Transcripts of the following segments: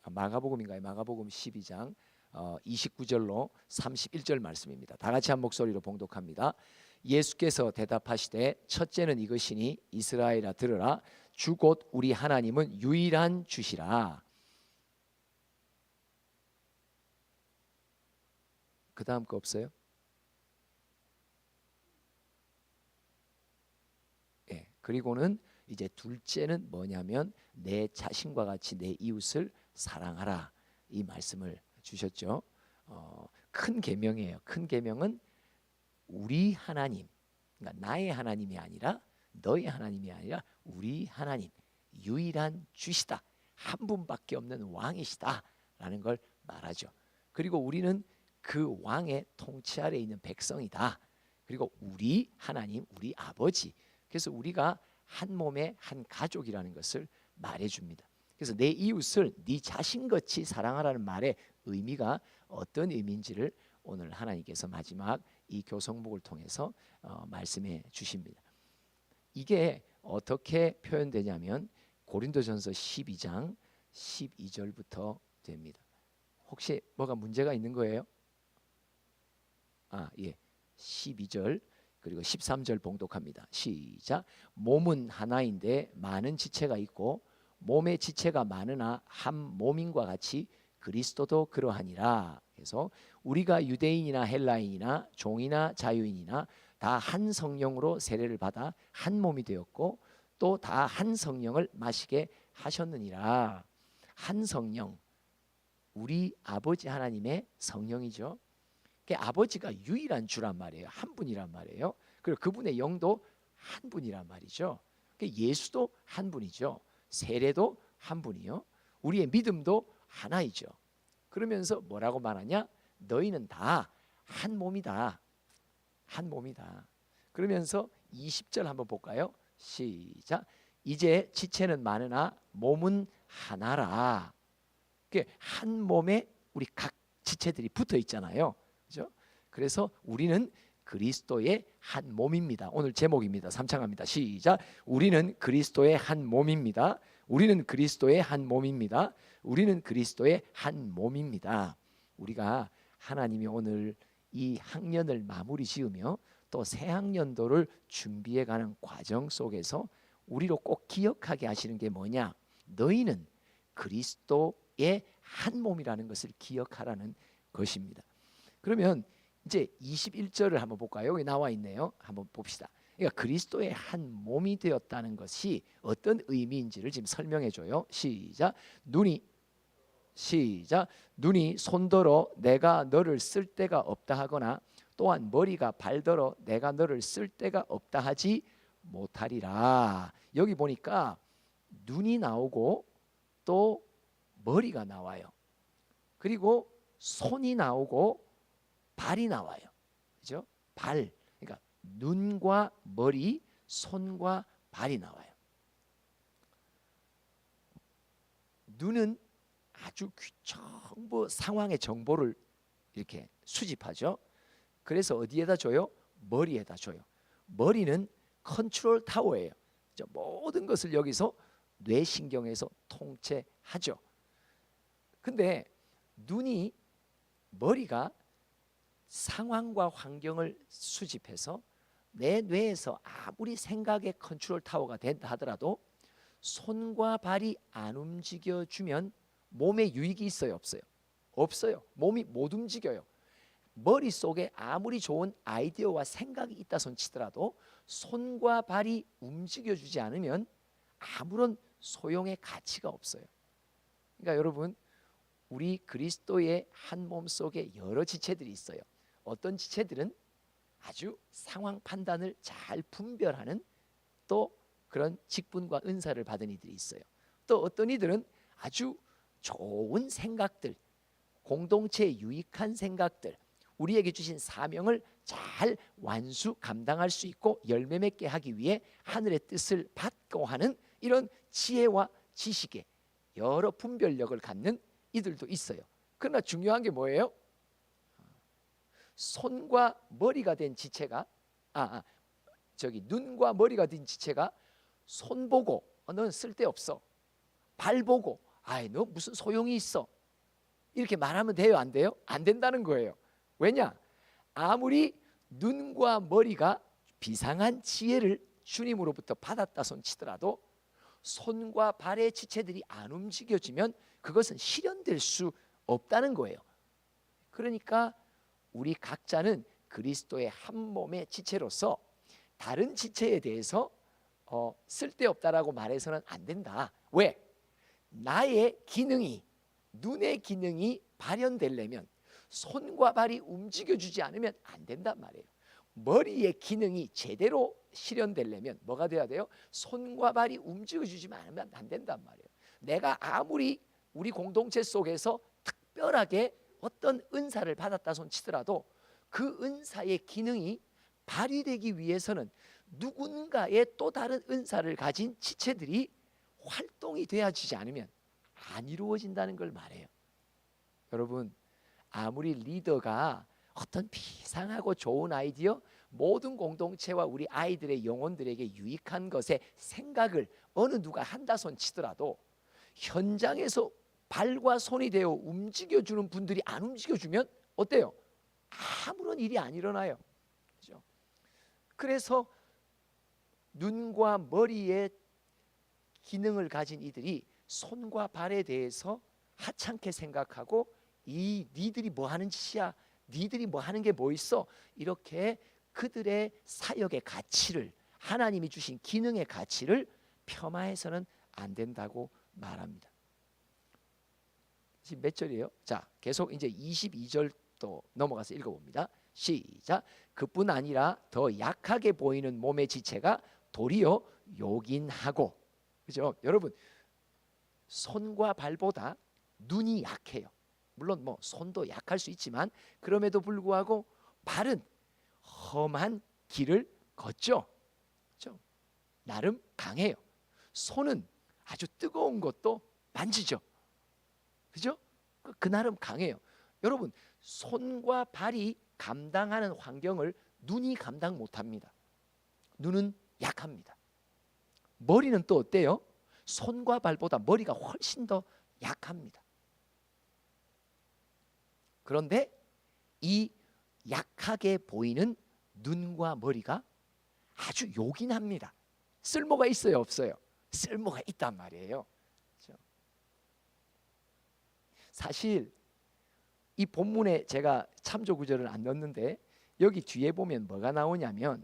마가복음인가요? 마가복음 12장 29절로 31절 말씀입니다. 다 같이 한 목소리로 봉독합니다. 예수께서 대답하시되 첫째는 이것이니 이스라엘아 들으라. 주 곧 우리 하나님은 유일한 주시라. 그 다음 거 없어요? 예. 그리고는 이제 둘째는 뭐냐면 내 자신과 같이 내 이웃을 사랑하라. 이 말씀을 주셨죠. 큰 계명이에요. 큰 계명은 우리 하나님, 그러니까 나의 하나님이 아니라 너의 하나님이 아니라 우리 하나님, 유일한 주시다. 한 분밖에 없는 왕이시다 라는 걸 말하죠. 그리고 우리는 그 왕의 통치 아래에 있는 백성이다. 그리고 우리 하나님, 우리 아버지. 그래서 우리가 한 몸의 한 가족이라는 것을 말해줍니다. 그래서 내 이웃을 네 자신같이 사랑하라는 말의 의미가 어떤 의미인지를 오늘 하나님께서 마지막 이 교성목을 통해서 말씀해 주십니다. 이게 어떻게 표현되냐면 고린도전서 12장 12절부터 됩니다. 혹시 뭐가 문제가 있는 거예요? 예. 12절 그리고 13절 봉독합니다. 시작. 몸은 하나인데 많은 지체가 있고 몸의 지체가 많으나 한 몸인과 같이 그리스도도 그러하니라. 그래서 우리가 유대인이나 헬라인이나 종이나 자유인이나 다 한 성령으로 세례를 받아 한 몸이 되었고 또 다 한 성령을 마시게 하셨느니라. 한 성령, 우리 아버지 하나님의 성령이죠. 아버지가 유일한 주란 말이에요. 한 분이란 말이에요. 그리고 그분의 영도 한 분이란 말이죠. 예수도 한 분이죠. 세례도 한 분이요. 우리의 믿음도 하나이죠. 그러면서 뭐라고 말하냐? 너희는 다 한 몸이다. 한 몸이다. 그러면서 20절 한번 볼까요? 시작. 이제 지체는 많으나 몸은 하나라. 한 몸에 우리 각 지체들이 붙어 있잖아요. 그렇죠? 그래서 우리는 그리스도의 한 몸입니다. 오늘 제목입니다. 삼창합니다. 시작. 우리는 그리스도의 한 몸입니다. 우리는 그리스도의 한 몸입니다. 우리는 그리스도의 한 몸입니다. 우리가 하나님이 오늘 이 학년을 마무리 지으며 또 새 학년도를 준비해가는 과정 속에서 우리로 꼭 기억하게 하시는 게 뭐냐? 너희는 그리스도의 한 몸이라는 것을 기억하라는 것입니다. 그러면 이제 21절을 한번 볼까요? 여기 나와 있네요. 한번 봅시다. 그러니까 그리스도의 한 몸이 되었다는 것이 어떤 의미인지를 지금 설명해 줘요. 시작. 눈이 손더러 내가 너를 쓸 데가 없다 하거나 또한 머리가 발더러 내가 너를 쓸 데가 없다 하지 못하리라. 여기 보니까 눈이 나오고 또 머리가 나와요. 그리고 손이 나오고 발이 나와요. 그죠? 발. 그러니까 눈과 머리, 손과 발이 나와요. 눈은 아주 전부 상황의 정보를 이렇게 수집하죠. 그래서 어디에다 줘요? 머리에다 줘요. 머리는 컨트롤 타워예요. 모든 것을 여기서 뇌신경에서 통제하죠. 근데 눈이, 머리가 상황과 환경을 수집해서 내 뇌에서 아무리 생각의 컨트롤 타워가 된다 하더라도 손과 발이 안 움직여주면 몸에 유익이 있어요? 없어요? 없어요. 몸이 못 움직여요. 머릿속에 아무리 좋은 아이디어와 생각이 있다 손치더라도 손과 발이 움직여주지 않으면 아무런 소용의 가치가 없어요. 그러니까 여러분, 우리 그리스도의 한 몸 속에 여러 지체들이 있어요. 어떤 지체들은 아주 상황 판단을 잘 분별하는 또 그런 직분과 은사를 받은 이들이 있어요. 또 어떤 이들은 아주 좋은 생각들, 공동체에 유익한 생각들, 우리에게 주신 사명을 잘 완수 감당할 수 있고 열매 맺게 하기 위해 하늘의 뜻을 받고 하는 이런 지혜와 지식의 여러 분별력을 갖는 이들도 있어요. 그러나 중요한 게 뭐예요? 손과 머리가 된 지체가 눈과 머리가 된 지체가 손 보고 너는 쓸데없어, 발 보고 아이 너 무슨 소용이 있어 이렇게 말하면 돼요? 안 돼요? 안 된다는 거예요. 왜냐? 아무리 눈과 머리가 비상한 지혜를 주님으로부터 받았다 손치더라도 손과 발의 지체들이 안 움직여지면 그것은 실현될 수 없다는 거예요. 그러니까 우리 각자는 그리스도의 한 몸의 지체로서 다른 지체에 대해서 쓸데없다라고 말해서는 안 된다. 왜? 나의 기능이, 눈의 기능이 발현되려면 손과 발이 움직여주지 않으면 안 된단 말이에요. 머리의 기능이 제대로 실현되려면 뭐가 돼야 돼요? 손과 발이 움직여주지만 않으면 안 된단 말이에요. 내가 아무리 우리 공동체 속에서 특별하게 어떤 은사를 받았다 손치더라도 그 은사의 기능이 발휘되기 위해서는 누군가의 또 다른 은사를 가진 지체들이 활동이 되어지지 않으면 안 이루어진다는 걸 말해요. 여러분, 아무리 리더가 어떤 비상하고 좋은 아이디어, 모든 공동체와 우리 아이들의 영혼들에게 유익한 것에 생각을 어느 누가 한다 손치더라도 현장에서 발과 손이 되어 움직여주는 분들이 안 움직여주면 어때요? 아무런 일이 안 일어나요. 그렇죠? 그래서 눈과 머리의 기능을 가진 이들이 손과 발에 대해서 하찮게 생각하고 이 니들이 뭐 하는 짓이야? 니들이 뭐 하는 게 뭐 있어? 이렇게 그들의 사역의 가치를, 하나님이 주신 기능의 가치를 폄하해서는 안 된다고 말합니다. 지금 몇 절이에요? 자, 계속 이제 22절 또 넘어가서 읽어봅니다. 시작. 그뿐 아니라 더 약하게 보이는 몸의 지체가 도리어 요긴하고, 그죠? 여러분, 손과 발보다 눈이 약해요. 물론 뭐 손도 약할 수 있지만 그럼에도 불구하고 발은 험한 길을 걷죠. 그렇죠? 나름 강해요. 손은 아주 뜨거운 것도 만지죠. 그죠? 그 나름 강해요. 여러분, 손과 발이 감당하는 환경을 눈이 감당 못합니다. 눈은 약합니다. 머리는 또 어때요? 손과 발보다 머리가 훨씬 더 약합니다. 그런데 이 약하게 보이는 눈과 머리가 아주 요긴합니다. 쓸모가 있어요, 없어요? 쓸모가 있단 말이에요. 그렇죠? 사실 이 본문에 제가 참조 구절을 안 넣었는데 여기 뒤에 보면 뭐가 나오냐면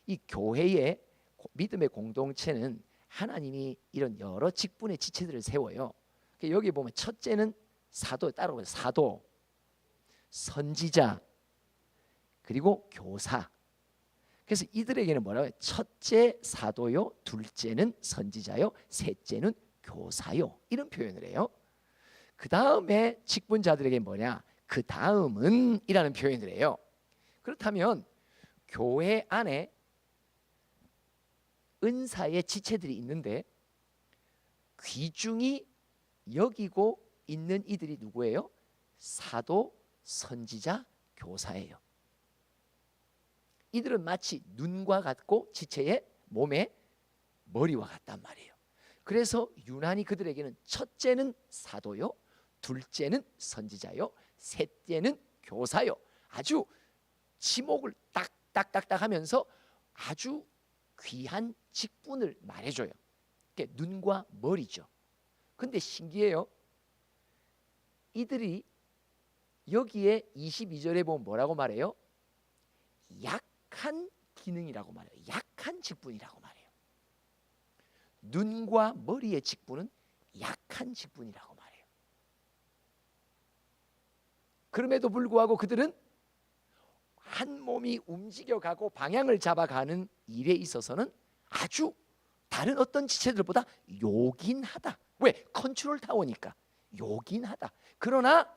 이 교회의 믿음의 공동체는 하나님이 이런 여러 직분의 지체들을 세워요. 여기 보면 첫째는 사도, 따라오면 사도, 선지자, 그리고 교사. 그래서 이들에게는 뭐라고 해요? 첫째 사도요, 둘째는 선지자요, 셋째는 교사요. 이런 표현을 해요. 그 다음에 직분자들에게 뭐냐? 그 다음은 이라는 표현을 해요. 그렇다면 교회 안에 은사의 지체들이 있는데 귀중히 여기고 있는 이들이 누구예요? 사도, 선지자, 교사예요. 이들은 마치 눈과 같고 지체의 몸의 머리와 같단 말이에요. 그래서 유난히 그들에게는 첫째는 사도요, 둘째는 선지자요, 셋째는 교사요. 아주 지목을 딱딱딱딱 하면서 아주 귀한 직분을 말해줘요. 그게 눈과 머리죠. 근데 신기해요. 이들이 여기에 22절에 보면 뭐라고 말해요? 약한 기능이라고 말해요. 약한 직분이라고 말해요. 눈과 머리의 직분은 약한 직분이라고 말해요. 그럼에도 불구하고 그들은 한 몸이 움직여가고 방향을 잡아가는 일에 있어서는 아주 다른 어떤 지체들보다 요긴하다. 왜? 컨트롤 타워니까 요긴하다. 그러나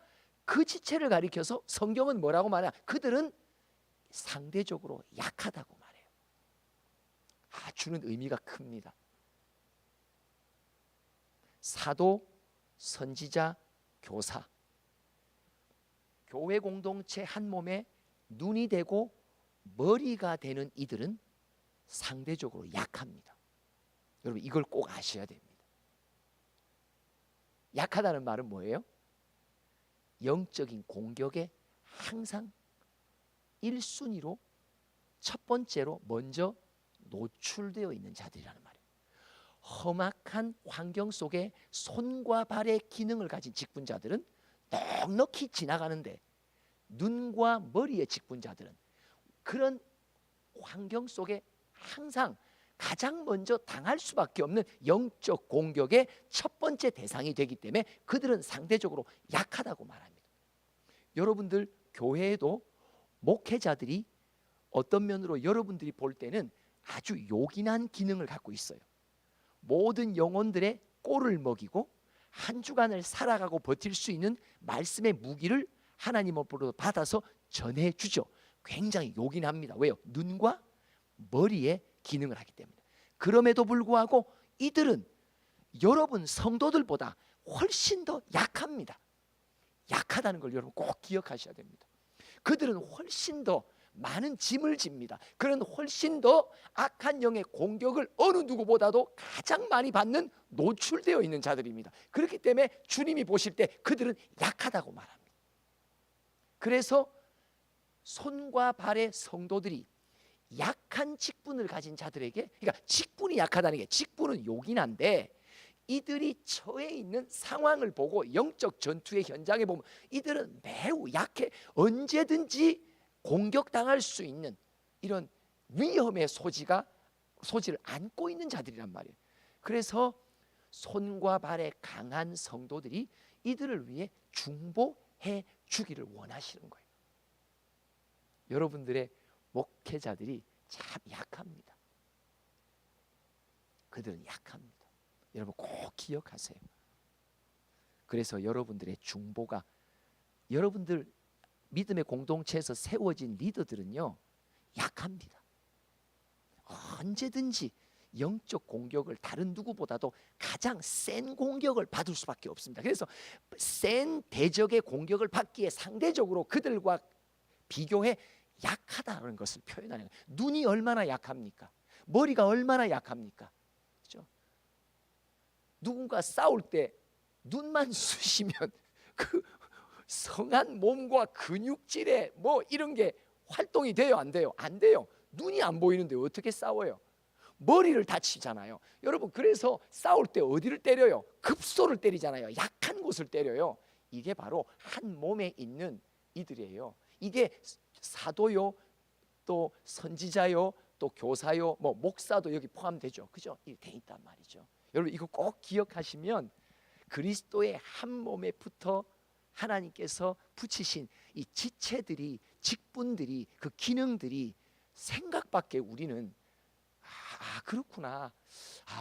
그 지체를 가리켜서 성경은 뭐라고 말하냐? 그들은 상대적으로 약하다고 말해요. 주는 의미가 큽니다. 사도, 선지자, 교사, 교회 공동체 한 몸에 눈이 되고 머리가 되는 이들은 상대적으로 약합니다. 여러분 이걸 꼭 아셔야 됩니다. 약하다는 말은 뭐예요? 영적인 공격에 항상 1순위로 첫 번째로 먼저 노출되어 있는 자들이라는 말이에요. 험악한 환경 속에 손과 발의 기능을 가진 직분자들은 넉넉히 지나가는데, 눈과 머리의 직분자들은 그런 환경 속에 항상 가장 먼저 당할 수밖에 없는 영적 공격의 첫 번째 대상이 되기 때문에 그들은 상대적으로 약하다고 말합니다. 여러분들 교회에도 목회자들이 어떤 면으로 여러분들이 볼 때는 아주 요긴한 기능을 갖고 있어요. 모든 영혼들의 꼴을 먹이고 한 주간을 살아가고 버틸 수 있는 말씀의 무기를 하나님으로부터 받아서 전해주죠. 굉장히 요긴합니다. 왜요? 눈과 머리의 기능을 하기 때문에. 그럼에도 불구하고 이들은 여러분 성도들보다 훨씬 더 약합니다. 약하다는 걸 여러분 꼭 기억하셔야 됩니다. 그들은 훨씬 더 많은 짐을 집니다. 그는 훨씬 더 악한 영의 공격을 어느 누구보다도 가장 많이 받는, 노출되어 있는 자들입니다. 그렇기 때문에 주님이 보실 때 그들은 약하다고 말합니다. 그래서 손과 발의 성도들이 약한 직분을 가진 자들에게, 그러니까 직분이 약하다는 게, 직분은 요긴한데 이들이 처해 있는 상황을 보고 영적 전투의 현장에 보면 이들은 매우 약해 언제든지 공격당할 수 있는 이런 위험의 소지를 안고 있는 자들이란 말이에요. 그래서 손과 발의 강한 성도들이 이들을 위해 중보해 주기를 원하시는 거예요. 여러분들의 목회자들이 참 약합니다. 그들은 약합니다. 여러분 꼭 기억하세요. 그래서 여러분들의 중보가, 여러분들 믿음의 공동체에서 세워진 리더들은요 약합니다. 언제든지 영적 공격을 다른 누구보다도 가장 센 공격을 받을 수밖에 없습니다. 그래서 센 대적의 공격을 받기에 상대적으로 그들과 비교해 약하다는 것을 표현하는 거예요. 눈이 얼마나 약합니까? 머리가 얼마나 약합니까? 그렇죠? 누군가 싸울 때 눈만 쑤시면 그 성한 몸과 근육질에 뭐 이런 게 활동이 돼요, 안 돼요? 안 돼요. 눈이 안 보이는데 어떻게 싸워요? 머리를 다치잖아요. 여러분, 그래서 싸울 때 어디를 때려요? 급소를 때리잖아요. 약한 곳을 때려요. 이게 바로 한 몸에 있는 이들이에요. 이게 사도요, 또 선지자요, 또 교사요, 뭐 목사도 여기 포함되죠. 그죠? 이게 돼 있단 말이죠. 여러분 이거 꼭 기억하시면 그리스도의 한 몸에 붙어 하나님께서 붙이신 이 지체들이, 직분들이, 그 기능들이 생각밖에 우리는 그렇구나.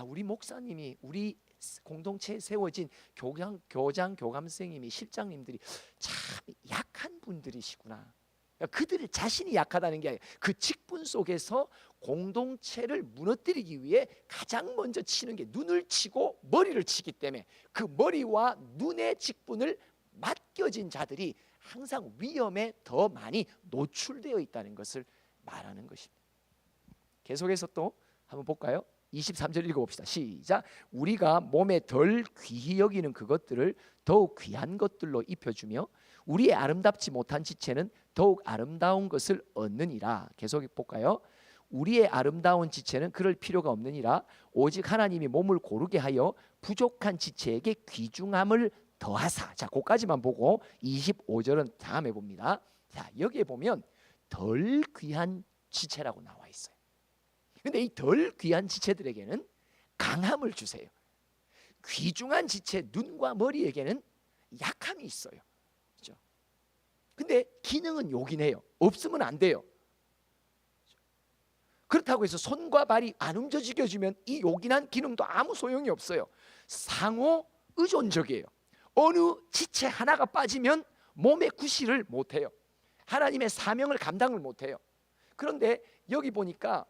우리 목사님이, 우리 공동체에 세워진 교장, 교감생님이, 실장님들이 참 약한 분들이시구나. 그들의 자신이 약하다는 게 아니라 그 직분 속에서 공동체를 무너뜨리기 위해 가장 먼저 치는 게 눈을 치고 머리를 치기 때문에 그 머리와 눈의 직분을 맡겨진 자들이 항상 위험에 더 많이 노출되어 있다는 것을 말하는 것입니다. 계속해서 또 한번 볼까요? 23절 읽어봅시다. 시작. 우리가 몸에 덜 귀히 여기는 그것들을 더욱 귀한 것들로 입혀주며 우리의 아름답지 못한 지체는 더욱 아름다운 것을 얻느니라. 계속 볼까요? 우리의 아름다운 지체는 그럴 필요가 없느니라. 오직 하나님이 몸을 고르게 하여 부족한 지체에게 귀중함을 더하사. 자, 거기까지만 보고 25절은 다음에 봅니다. 자, 여기에 보면 덜 귀한 지체라고 나와 있어요. 근데 이 덜 귀한 지체들에게는 강함을 주세요. 귀중한 지체, 눈과 머리에게는 약함이 있어요. 그렇죠? 근데 기능은 요긴해요. 없으면 안 돼요. 그렇다고 해서 손과 발이 안 움직여지면 이 요긴한 기능도 아무 소용이 없어요. 상호 의존적이에요. 어느 지체 하나가 빠지면 몸의 구실을 못해요. 하나님의 사명을 감당을 못해요. 그런데 여기 보니까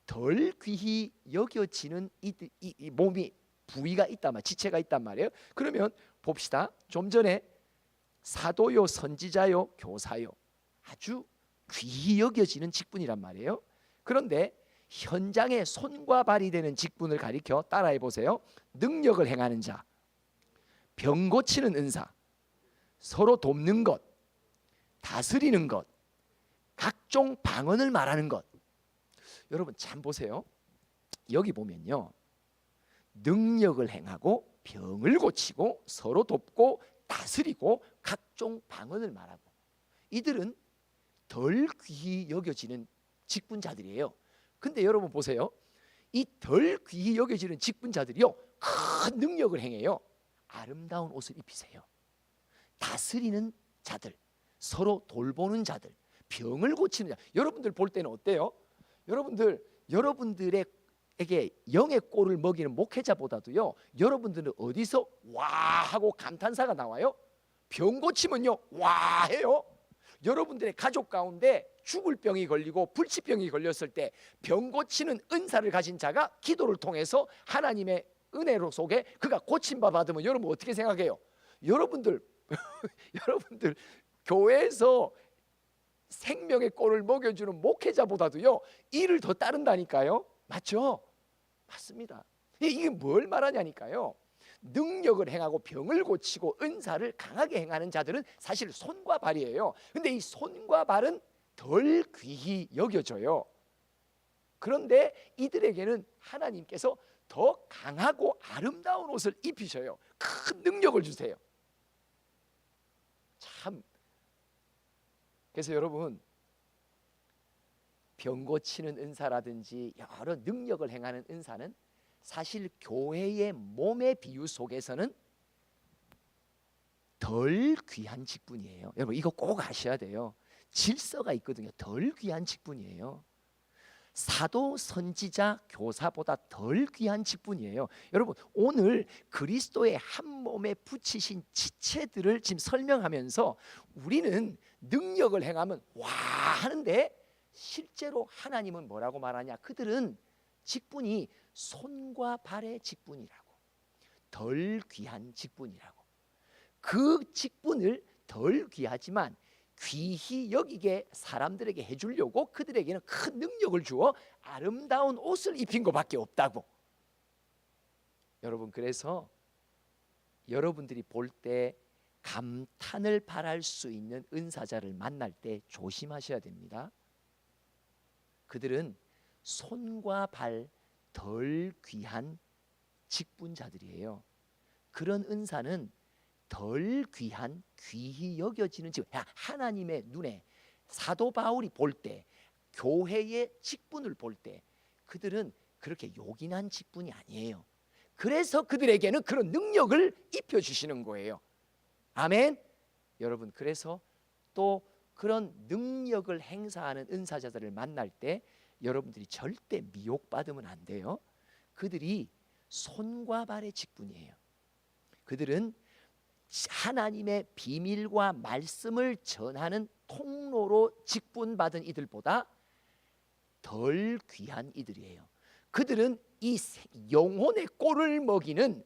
덜 귀히 여겨지는 이 몸이, 부위가 있단 말, 지체가 있단 말이에요. 그러면 봅시다. 좀 전에 사도요, 선지자요, 교사요, 아주 귀히 여겨지는 직분이란 말이에요. 그런데 현장에 손과 발이 되는 직분을 가리켜 따라해 보세요. 능력을 행하는 자, 병 고치는 은사, 서로 돕는 것, 다스리는 것, 각종 방언을 말하는 것. 여러분 참 보세요. 여기 보면요, 능력을 행하고 병을 고치고 서로 돕고 다스리고 각종 방언을 말하고, 이들은 덜 귀히 여겨지는 직분자들이에요. 근데 여러분 보세요. 이 덜 귀히 여겨지는 직분자들이요, 큰 능력을 행해요. 아름다운 옷을 입히세요. 다스리는 자들, 서로 돌보는 자들, 병을 고치는 자. 여러분들 볼 때는 어때요? 여러분들에게 영의 꼴을 먹이는 목회자보다도요, 여러분들은 어디서 와 하고 감탄사가 나와요? 병 고치면요 와 해요. 여러분들의 가족 가운데 죽을 병이 걸리고 불치병이 걸렸을 때 병 고치는 은사를 가진 자가 기도를 통해서 하나님의 은혜로 속에 그가 고침바 받으면 여러분 어떻게 생각해요? 여러분들 교회에서 생명의 꼴을 먹여주는 목회자보다도요 이를 더 따른다니까요. 맞죠? 맞습니다. 이게 뭘 말하냐니까요. 능력을 행하고 병을 고치고 은사를 강하게 행하는 자들은 사실 손과 발이에요. 근데 이 손과 발은 덜 귀히 여겨져요. 그런데 이들에게는 하나님께서 더 강하고 아름다운 옷을 입히셔요. 큰 능력을 주세요. 참, 그래서 여러분, 병 고치는 은사라든지 여러 능력을 행하는 은사는 사실 교회의 몸의 비유 속에서는 덜 귀한 직분이에요. 여러분 이거 꼭 아셔야 돼요. 질서가 있거든요. 덜 귀한 직분이에요. 사도, 선지자, 교사보다 덜 귀한 직분이에요. 여러분 오늘 그리스도의 한 몸에 붙이신 지체들을 지금 설명하면서 우리는 능력을 행하면 와 하는데 실제로 하나님은 뭐라고 말하냐? 그들은 직분이 손과 발의 직분이라고, 덜 귀한 직분이라고. 그 직분을 덜 귀하지만 귀히 여기게 사람들에게 해주려고 그들에게는 큰 능력을 주어 아름다운 옷을 입힌 것밖에 없다고. 여러분 그래서 여러분들이 볼 때 감탄을 바랄 수 있는 은사자를 만날 때 조심하셔야 됩니다. 그들은 손과 발 덜 귀한 직분자들이에요. 그런 은사는 덜 귀한 귀히 여겨지는 직분. 하나님의 눈에 사도 바울이 볼 때, 교회의 직분을 볼 때 그들은 그렇게 요긴한 직분이 아니에요. 그래서 그들에게는 그런 능력을 입혀주시는 거예요. 아멘. 여러분 그래서 또 그런 능력을 행사하는 은사자들을 만날 때 여러분들이 절대 미혹받으면 안 돼요. 그들이 손과 발의 직분이에요. 그들은 하나님의 비밀과 말씀을 전하는 통로로 직분받은 이들보다 덜 귀한 이들이에요. 그들은 이 영혼의 꼴을 먹이는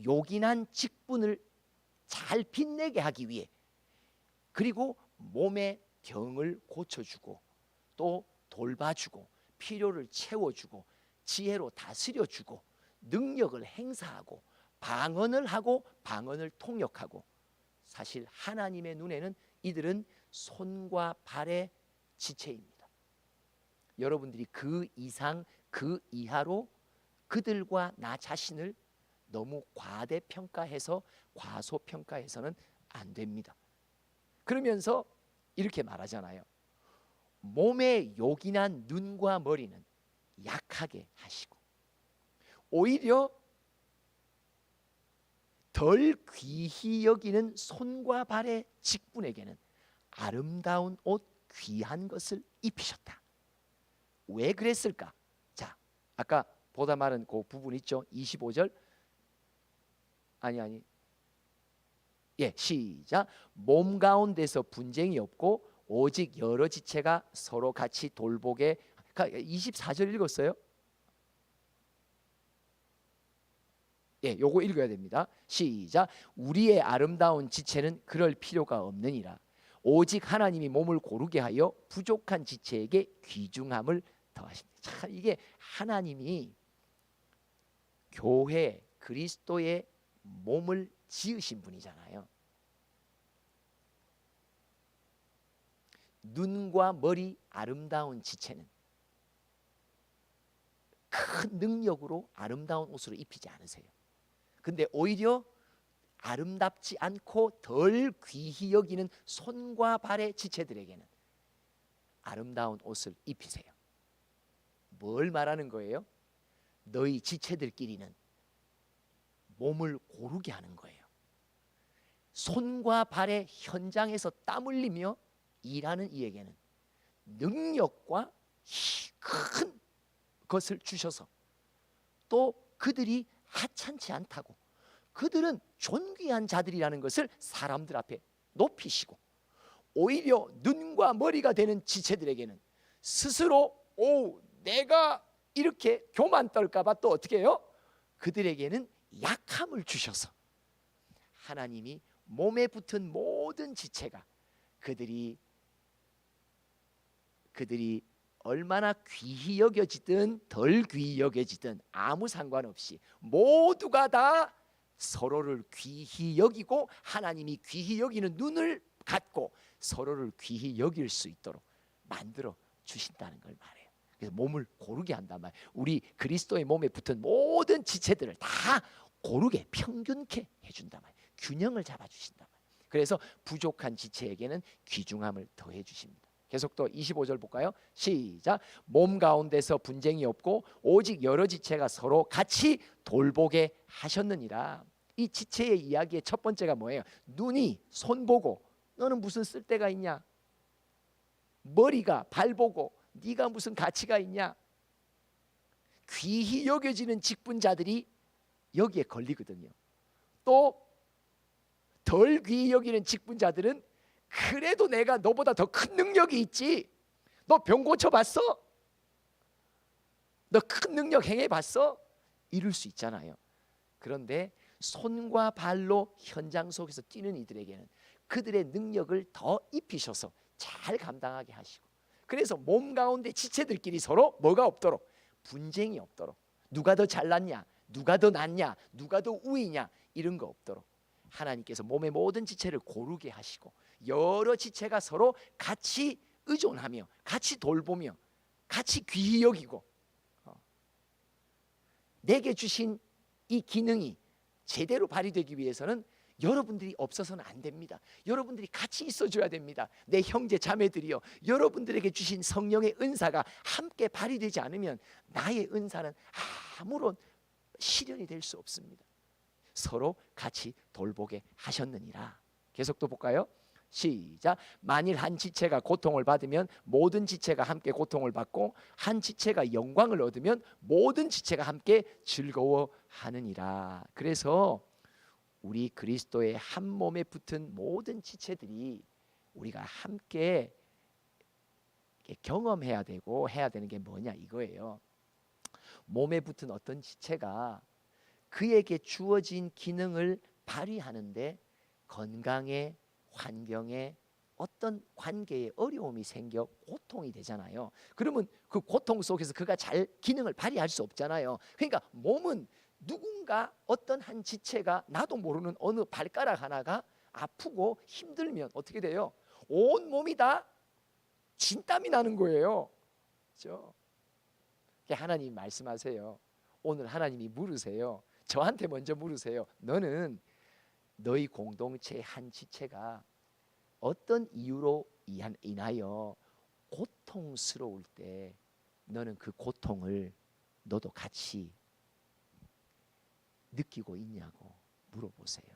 요긴한 직분을 잘 빛내게 하기 위해, 그리고 몸의 병을 고쳐주고 또 돌봐주고 필요를 채워주고 지혜로 다스려주고 능력을 행사하고 방언을 하고 방언을 통역하고, 사실 하나님의 눈에는 이들은 손과 발의 지체입니다. 여러분들이 그 이상 그 이하로 그들과 나 자신을 너무 과대평가해서 과소평가해서는 안 됩니다. 그러면서 이렇게 말하잖아요. 몸에 요긴한 눈과 머리는 약하게 하시고, 오히려 덜 귀히 여기는 손과 발의 직분에게는 아름다운 옷, 귀한 것을 입히셨다. 왜 그랬을까? 자, 아까 보다 말한 그 부분 있죠? 25절. 예, 시작. 몸 가운데서 분쟁이 없고 오직 여러 지체가 서로 같이 돌보게. 24절 읽었어요? 예, 요거 읽어야 됩니다. 시작. 우리의 아름다운 지체는 그럴 필요가 없느니라. 오직 하나님이 몸을 고르게 하여 부족한 지체에게 귀중함을 더하십니다. 참 이게 하나님이 교회 그리스도의 몸을 지으신 분이잖아요. 눈과 머리 아름다운 지체는 큰 능력으로 아름다운 옷으로 입히지 않으세요. 근데 오히려 아름답지 않고 덜 귀히 여기는 손과 발의 지체들에게는 아름다운 옷을 입히세요. 뭘 말하는 거예요? 너희 지체들끼리는 몸을 고르게 하는 거예요. 손과 발의 현장에서 땀 흘리며 일하는 이에게는 능력과 큰 것을 주셔서 또 그들이 하찮지 않다고, 그들은 존귀한 자들이라는 것을 사람들 앞에 높이시고, 오히려 눈과 머리가 되는 지체들에게는 스스로 내가 이렇게 교만 떨까 봐 또 어떻게 해요? 그들에게는 약함을 주셔서 하나님이 몸에 붙은 모든 지체가 그들이 얼마나 귀히 여겨지든 덜 귀히 여겨지든 아무 상관없이 모두가 다 서로를 귀히 여기고 하나님이 귀히 여기는 눈을 갖고 서로를 귀히 여길 수 있도록 만들어 주신다는 걸 말해요. 그래서 몸을 고르게 한단 말이에요. 우리 그리스도의 몸에 붙은 모든 지체들을 다 고르게 평균케 해준단 말이에요. 균형을 잡아주신단 말이에요. 그래서 부족한 지체에게는 귀중함을 더해 주십니다. 계속 또 25절 볼까요? 시작. 몸 가운데서 분쟁이 없고 오직 여러 지체가 서로 같이 돌보게 하셨느니라. 이 지체의 이야기의 첫 번째가 뭐예요? 눈이 손 보고 너는 무슨 쓸데가 있냐? 머리가 발 보고 네가 무슨 가치가 있냐? 귀히 여겨지는 직분자들이 여기에 걸리거든요. 또 덜 귀히 여기는 직분자들은 그래도 내가 너보다 더 큰 능력이 있지. 너 병 고쳐봤어? 너 큰 능력 행해봤어? 이럴 수 있잖아요. 그런데 손과 발로 현장 속에서 뛰는 이들에게는 그들의 능력을 더 입히셔서 잘 감당하게 하시고, 그래서 몸 가운데 지체들끼리 서로 뭐가 없도록, 분쟁이 없도록, 누가 더 잘났냐, 누가 더 낫냐, 누가 더 우위냐, 이런 거 없도록 하나님께서 몸의 모든 지체를 고르게 하시고 여러 지체가 서로 같이 의존하며 같이 돌보며 같이 귀히 여기고, 내게 주신 이 기능이 제대로 발휘되기 위해서는 여러분들이 없어서는 안 됩니다. 여러분들이 같이 있어줘야 됩니다. 내 형제 자매들이요, 여러분들에게 주신 성령의 은사가 함께 발휘되지 않으면 나의 은사는 아무런 실현이 될 수 없습니다. 서로 같이 돌보게 하셨느니라. 계속 또 볼까요? 시작. 만일 한 지체가 고통을 받으면 모든 지체가 함께 고통을 받고 한 지체가 영광을 얻으면 모든 지체가 함께 즐거워하느니라. 그래서 우리 그리스도의 한 몸에 붙은 모든 지체들이 우리가 함께 경험해야 되고 해야 되는 게 뭐냐 이거예요. 몸에 붙은 어떤 지체가 그에게 주어진 기능을 발휘하는데 건강에, 환경에, 어떤 관계에 어려움이 생겨 고통이 되잖아요. 그러면 그 고통 속에서 그가 잘 기능을 발휘할 수 없잖아요. 그러니까 몸은 누군가 어떤 한 지체가 나도 모르는 어느 발가락 하나가 아프고 힘들면 어떻게 돼요? 온 몸이 다 진땀이 나는 거예요. 그렇죠? 하나님 말씀하세요. 오늘 하나님이 물으세요. 저한테 먼저 물으세요. 너는 너희 공동체의 한 지체가 어떤 이유로 인하여 고통스러울 때 너는 그 고통을 너도 같이 느끼고 있냐고 물어보세요.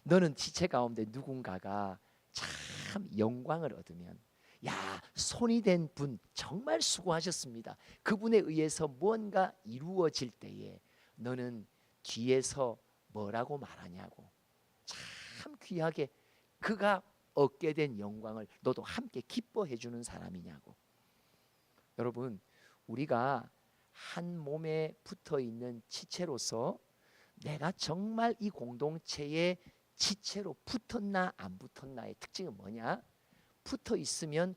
너는 지체 가운데 누군가가 참 영광을 얻으면, 야, 손이 된 분 정말 수고하셨습니다, 그분에 의해서 무언가 이루어질 때에 너는 뒤에서 뭐라고 말하냐고, 참 귀하게 그가 얻게 된 영광을 너도 함께 기뻐해 주는 사람이냐고. 여러분, 우리가 한 몸에 붙어 있는 지체로서 내가 정말 이 공동체의 지체로 붙었나 안 붙었나의 특징은 뭐냐? 붙어 있으면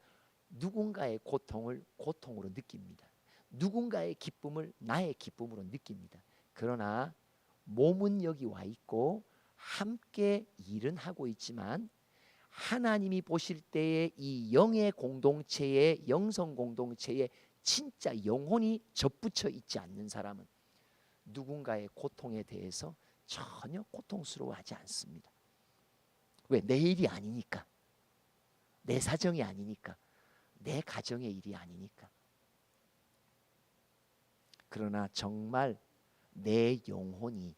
누군가의 고통을 고통으로 느낍니다. 누군가의 기쁨을 나의 기쁨으로 느낍니다. 그러나 몸은 여기 와 있고 함께 일은 하고 있지만 하나님이 보실 때에 이 영의 공동체에, 영성 공동체에 진짜 영혼이 접붙여 있지 않는 사람은 누군가의 고통에 대해서 전혀 고통스러워하지 않습니다. 왜? 내 일이 아니니까, 내 사정이 아니니까, 내 가정의 일이 아니니까. 그러나 정말 내 영혼이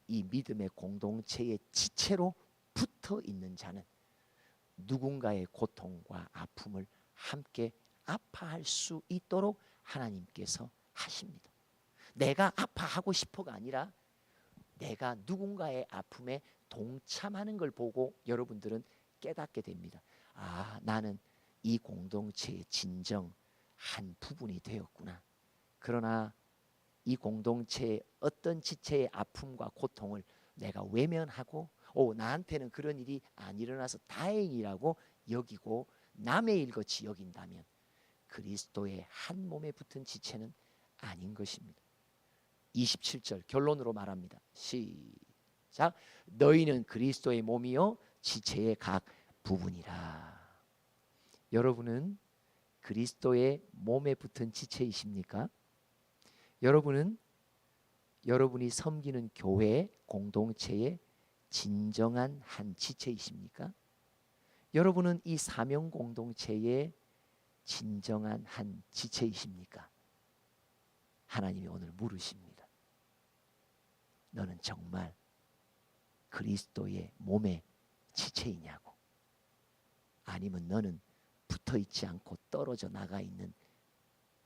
이 믿음의 공동체의 지체로 붙어 있는 자는 누군가의 고통과 아픔을 함께 아파할 수 있도록 하나님께서 하십니다. 내가 아파하고 싶어가 아니라 내가 누군가의 아픔에 동참하는 걸 보고 여러분들은 깨닫게 됩니다. 아, 나는 이 공동체의 진정 한 부분이 되었구나. 그러나 이 공동체의 어떤 지체의 아픔과 고통을 내가 외면하고 나한테는 그런 일이 안 일어나서 다행이라고 여기고 남의 일같이 여긴다면 그리스도의 한 몸에 붙은 지체는 아닌 것입니다. 27절 결론으로 말합니다. 시작. 너희는 그리스도의 몸이요 지체의 각 부분이라. 여러분은 그리스도의 몸에 붙은 지체이십니까? 여러분은 여러분이 섬기는 교회 공동체의 진정한 한 지체이십니까? 여러분은 이 사명 공동체의 진정한 한 지체이십니까? 하나님이 오늘 물으십니다. 너는 정말 그리스도의 몸의 지체이냐고? 아니면 너는 붙어있지 않고 떨어져 나가 있는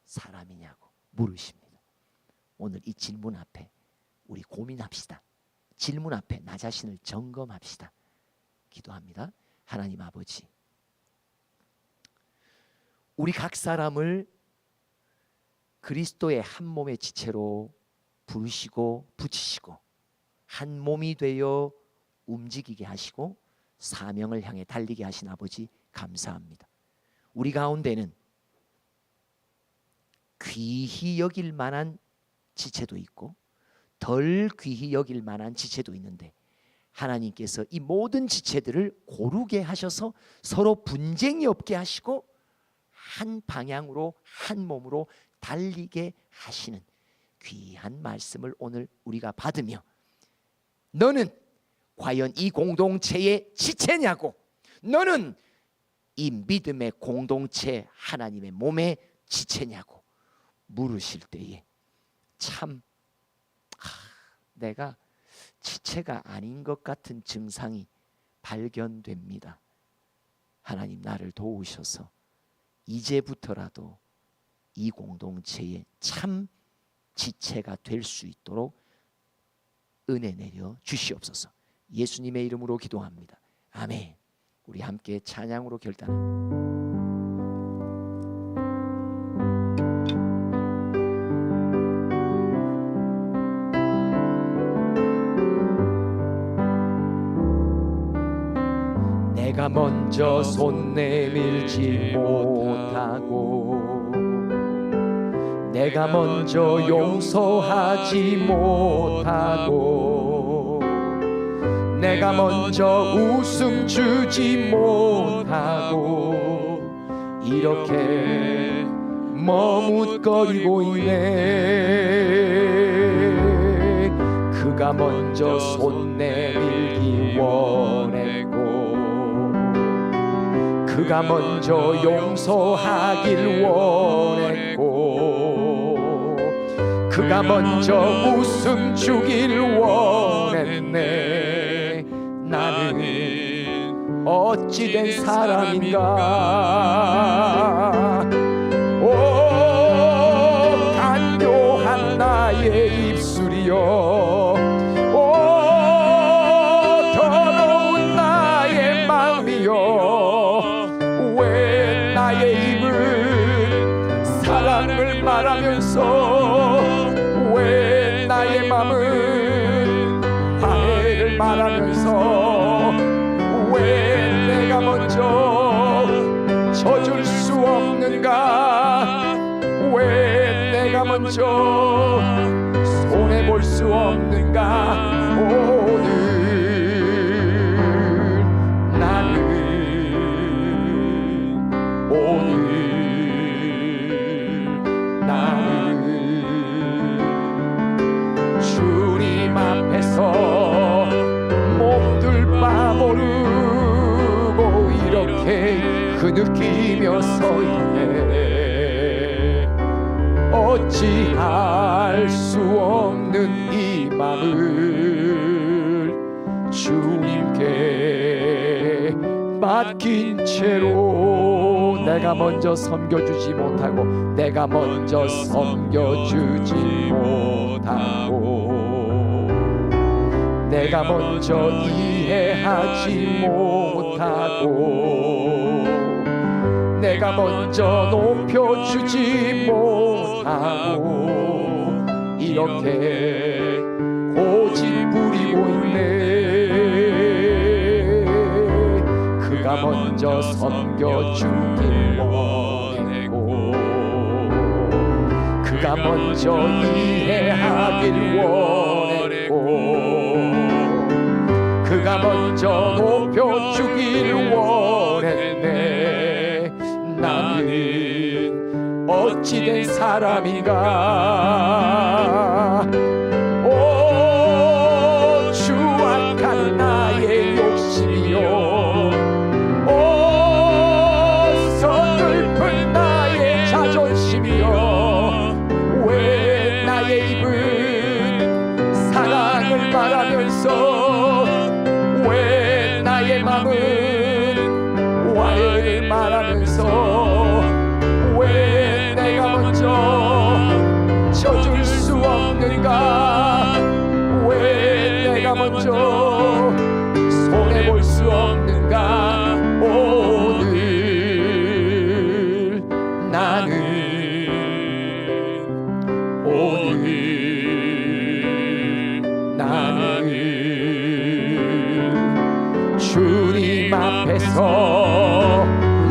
사람이냐고 물으십니다. 오늘 이 질문 앞에 우리 고민합시다. 질문 앞에 나 자신을 점검합시다. 기도합니다. 하나님 아버지, 우리 각 사람을 그리스도의 한 몸의 지체로 부르시고 붙이시고 한 몸이 되어 움직이게 하시고 사명을 향해 달리게 하신 아버지 감사합니다. 우리 가운데는 귀히 여길 만한 지체도 있고 덜 귀히 여길 만한 지체도 있는데 하나님께서 이 모든 지체들을 고르게 하셔서 서로 분쟁이 없게 하시고 한 방향으로 한 몸으로 달리게 하시는 귀한 말씀을 오늘 우리가 받으며 너는 과연 이 공동체의 지체냐고, 너는 이 믿음의 공동체 하나님의 몸의 지체냐고 물으실 때에 참 내가 지체가 아닌 것 같은 증상이 발견됩니다. 하나님 나를 도우셔서 이제부터라도 이 공동체의 참 지체가 될 수 있도록 은혜 내려 주시옵소서. 예수님의 이름으로 기도합니다. 아멘. 우리 함께 찬양으로 결단합니다. 내가 먼저 손 내밀지 못하고 내가 먼저 용서하지 못하고 내가 먼저 웃음 주지 못하고 이렇게 머뭇거리고 있네. 그가 먼저 손 내밀기 원했고 그가 먼저 용서하길 원했고 그가 먼저 웃음 주길 원했네. 나는 어찌된 사람인가. 오 간교한 나의 입술이여, 오 더러운 나의 마음이여, 왜 나의 입은 사랑을 말하면서 왜 나의 마음은 화해를 말하면서 왜 내가 먼저 져줄 수 없는가? 왜 내가 먼저 손해볼 수 없는가? 사람인가. 오늘 나는 주님 앞에서 몸둘 바 모르고 이렇게 흐느끼며 서 있네. 어찌할 수 없는 이 마음을 주님께 맡긴 채로 내가 먼저 섬겨주지 못하고 내가 먼저 섬겨주지 못하고 내가 먼저 이해하지 못하고 내가 먼저 높여주지 못하고 이렇게 고집 부리고 있네. 그가 먼저 섬겨주길 원했고 그가 먼저 이해하길 원했고 그가 먼저 높여주길 원했네. 나는 어찌된 사람인가. 오 추악한 나의 욕심이요, 오 서글픈 나의 자존심이요, 왜 나의 입은 사랑을 말하면서 왜 나의 맘은 와해를 말하면서 왜 내가 먼저 져줄 수 없는가. 왜 내가 먼저 손해볼 수 없는가. 오늘 나는 주님 앞에서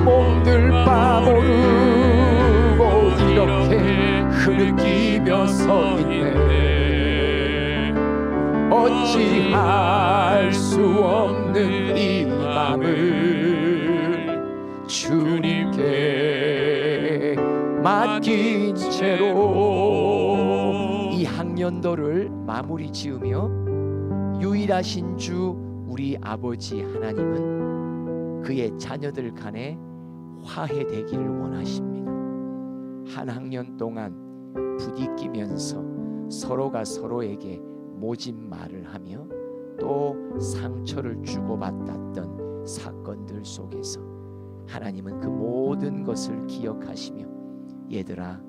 몸둘 바 모르고 이렇게 흐느끼며 서 있네. 어찌할 수 없는 이 맘을 주님께 맡긴 채로 이 학년도를 마무리 지으며 유일하신 주 우리 아버지 하나님은 그의 자녀들 간에 화해되기를 원하십니다. 한 학년 동안 부딪히면서 서로가 서로에게 모진 말을 하며 또 상처를 주고받았던 사건들 속에서 하나님은 그 모든 것을 기억하시며 얘들아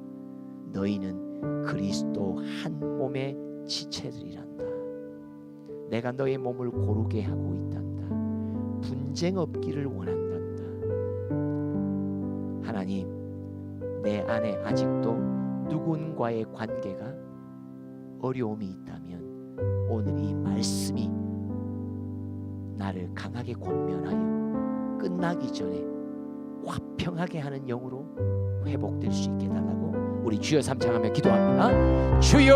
너희는 그리스도 한 몸의 지체들이란다. 내가 너의 몸을 고르게 하고 있단다. 분쟁 없기를 원한단다. 하나님, 내 안에 아직도 누군가의 관계가 어려움이 있다면 오늘 이 말씀이 나를 강하게 권면하여 끝나기 전에 화평하게 하는 영으로 회복될 수 있게 달라고 우리 주여 삼창하며 기도합니다. 주여